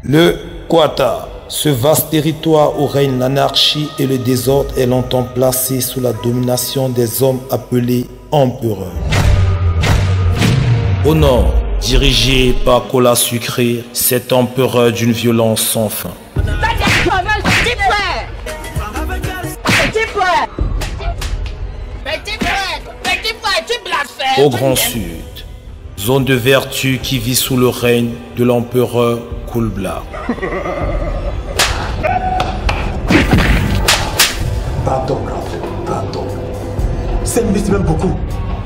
Le Quata, ce vaste territoire où règne l'anarchie et le désordre, est longtemps placé sous la domination des hommes appelés empereurs. Au nord, dirigé par Kola Sucré, cet empereur d'une violence sans fin. Au Grand Sud, zone de vertu qui vit sous le règne de l'empereur Kublai. Pardon, pardon. C'est même beaucoup.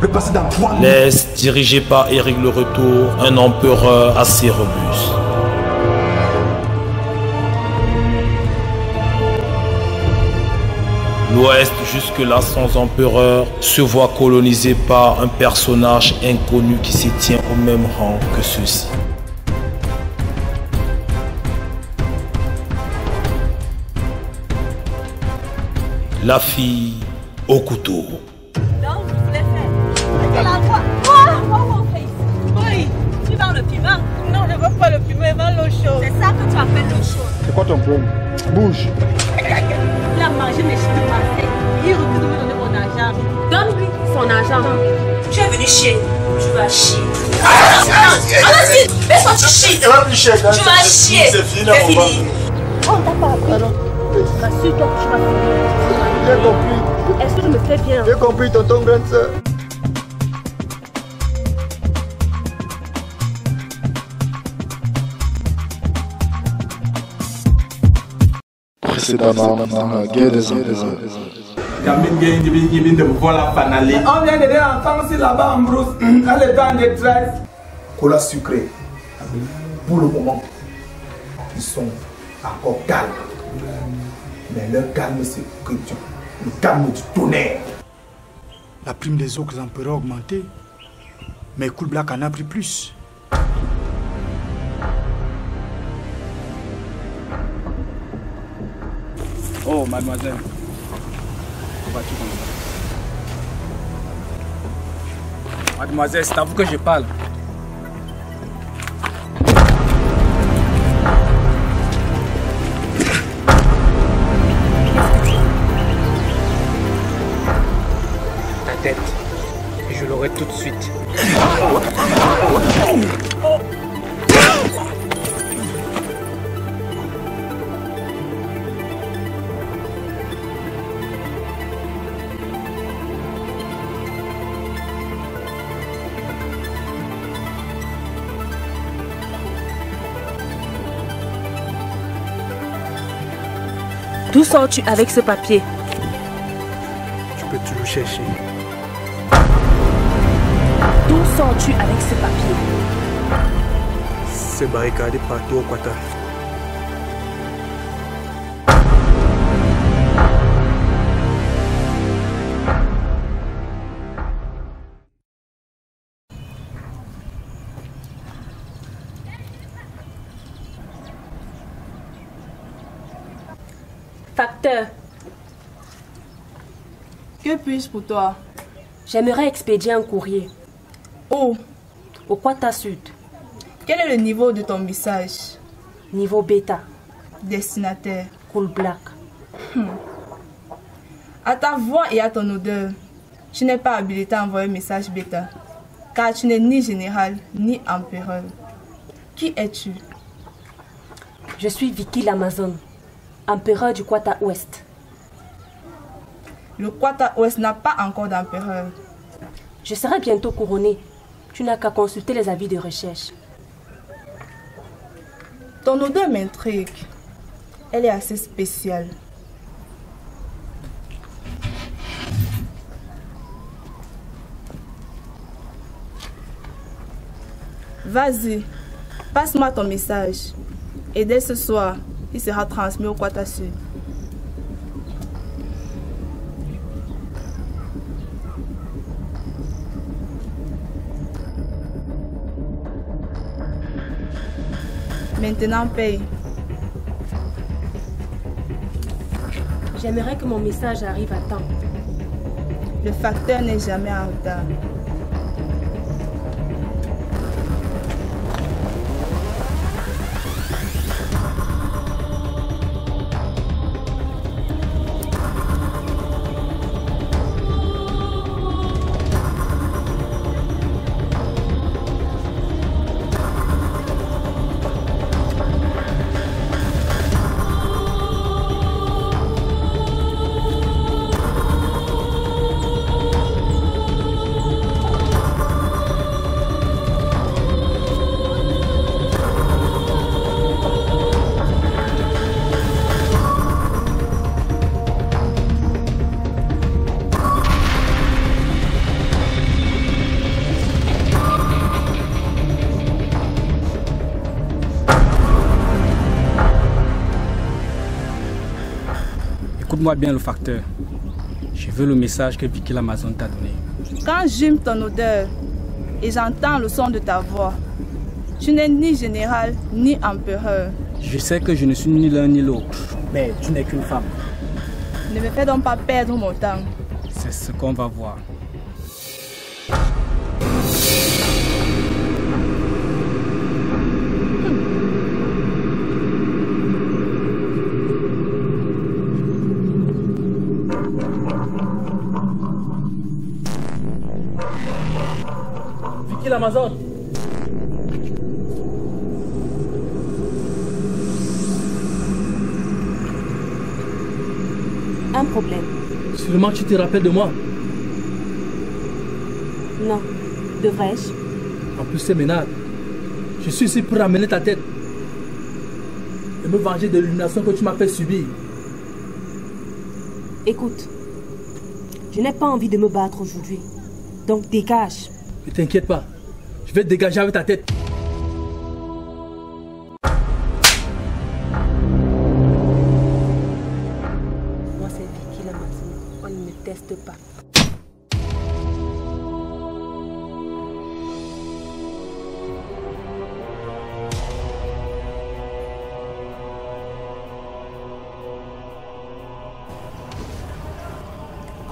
Le passé d'un point. L'Est, dirigé par Éric le Retour, un empereur assez robuste. L'Ouest, jusque-là sans empereur, se voit colonisé par un personnage inconnu qui se tient au même rang que ceux-ci. La fille au couteau. Donc, je voulais faire. Regarde la voix. Oh, oui, tu vends le piment? Non, je ne veux pas le piment, je vends l'eau chaude. C'est ça que tu appelles l'eau chaude. C'est quoi ton problème? Bouge. Il a mangé mes chiens de Marseille. Il refuse de me donner mon argent. Donne-lui son argent. Tu es venu chier. Tu vas chier. Allez-y, laisse-moi tu chies. Tu vas chier. C'est fini. C'est fini. On t'a pas appris. Rassure-toi que tu vas finir. J'ai compris. Est-ce que je me fais bien? J'ai compris, tonton grande sœur. Précédemment, dans la guerre des empereurs. On vient d'aider l'enfant aussi là-bas en brousse. Elle est en détresse. Kola Sucré. Pour le moment, ils sont encore calmes. Mais leur calme, c'est que le calme du tonnerre. La prime des autres empereurs a augmenté, mais Kublai en a pris plus. Oh, mademoiselle, pourquoi tu comme ça? Mademoiselle, c'est à vous que je parle. Ta tête, et je l'aurai tout de suite. D'où sors-tu avec ce papier? Tu peux toujours chercher. D'où sors-tu avec ce papier? C'est barricadé partout au Quata. Facteur, Que puis-je pour toi? j'aimerais expédier un courrier Oh, au Quata Sud, quel est le niveau de ton message? niveau bêta, Destinataire. Kublai. À ta voix et à ton odeur, tu n'es pas habilité à envoyer un message bêta, car tu n'es ni général ni empereur. Qui es-tu? Je suis Vicky l'Amazone, empereur du Quata Ouest. Le Quata Ouest n'a pas encore d'empereur. Je serai bientôt couronné. Tu n'as qu'à consulter les avis de recherche. Ton odeur m'intrigue. Elle est assez spéciale. Vas-y, passe-moi ton message. Et dès ce soir, il sera transmis au Quata Sud. Maintenant, paye. J'aimerais que mon message arrive à temps. Le facteur n'est jamais en retard. Écoute-moi bien le facteur. Je veux le message que Vicky l'Amazone t'a donné. Quand j'aime ton odeur et j'entends le son de ta voix, tu n'es ni général ni empereur. Je sais que je ne suis ni l'un ni l'autre, mais tu n'es qu'une femme. Ne me fais donc pas perdre mon temps. C'est ce qu'on va voir. Vicky l'Amazone. Un problème. Sûrement tu te rappelles de moi. Non. Devrais-je? En plus c'est ménage. Je suis ici pour ramener ta tête. Et me venger de l'illumination que tu m'as fait subir. Écoute. Je n'ai pas envie de me battre aujourd'hui. Donc dégage. Ne t'inquiète pas. Je vais te dégager avec ta tête. Moi c'est Vicky l'Amazone. On ne me teste pas.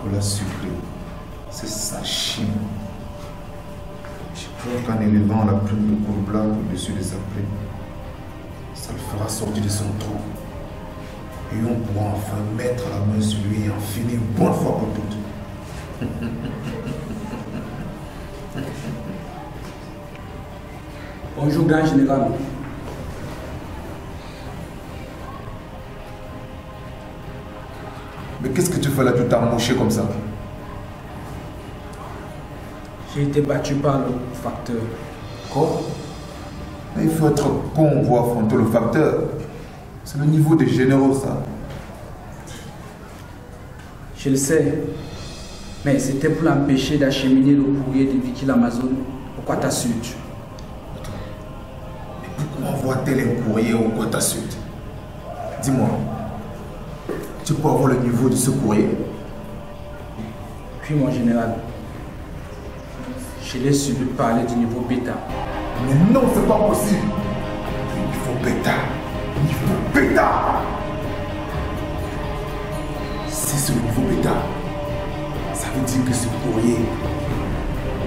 Cola sucré, c'est sa chimie. Je crois qu'en élevant la plume de Kourbla au-dessus des appelés, ça le fera sortir de son trou. Et on pourra enfin mettre la main sur lui et en finir une bonne fois pour toutes. Bonjour, grand général. Mais qu'est-ce que tu fais là, tu t'as mouché comme ça? J'ai été battu par le facteur. Quoi? Mais il faut être con pour affronter le facteur. C'est le niveau des généraux, ça. Je le sais. Mais c'était pour l'empêcher d'acheminer le courrier de Vicky l'Amazone. Pourquoi t'as su? Mais pourquoi envoie-t-elle un courrier au Quata Sud? Dis-moi. Tu peux avoir le niveau de ce courrier? Puis mon général, je l'ai suivi parler du niveau bêta. Mais non, c'est pas possible. Niveau bêta. Niveau bêta. Si c'est le niveau bêta, ça veut dire que ce courrier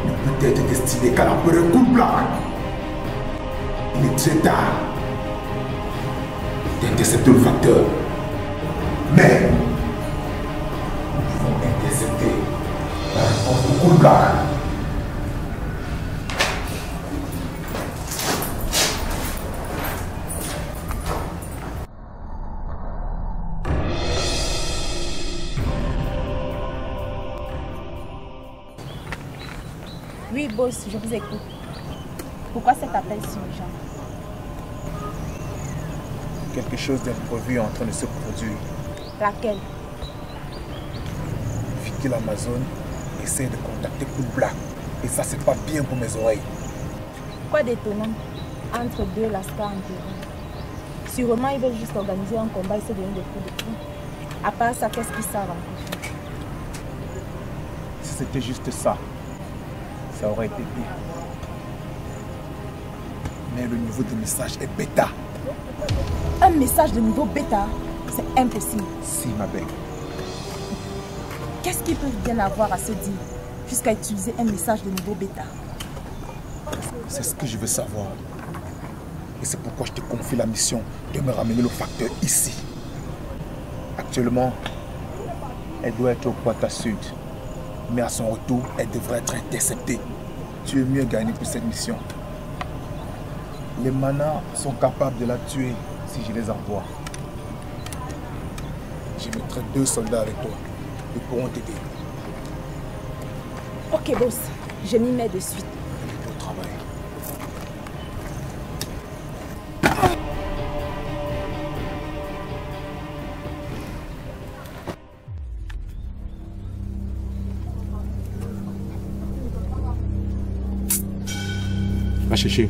ne peut être destiné qu'à l'empereur Kourbla. Il est très tard d'intercepter le facteur. Mais nous pouvons intercepter la réponse de Kourbla. Oui, boss, je vous écoute. Pourquoi cet appel si urgent? Quelque chose d'imprévu est en train de se produire. Laquelle? Vicky l'Amazone essaie de contacter Kourbla. Et ça, c'est pas bien pour mes oreilles. Quoi d'étonnant entre deux lascars enterrés? Sûrement, ils veulent juste organiser un combat et se donner des coups de poing. À part ça, qu'est-ce qu'ils savent en plus? Si c'était juste ça, ça aurait été pire. Mais le niveau de message est bêta. Un message de niveau bêta? C'est impossible. Si, ma belle. Qu'est-ce qu'ils peuvent bien avoir à se dire jusqu'à utiliser un message de niveau bêta? C'est ce que je veux savoir. Et c'est pourquoi je te confie la mission de me ramener le facteur ici. Actuellement, elle doit être au Quata Sud. Mais à son retour, elle devrait être interceptée. Tu es mieux gagné pour cette mission. Les manas sont capables de la tuer si je les envoie. Je mettrai 2 soldats avec toi. Ils pourront t'aider. Ok, boss. Je m'y mets de suite. Au travail. Va chercher.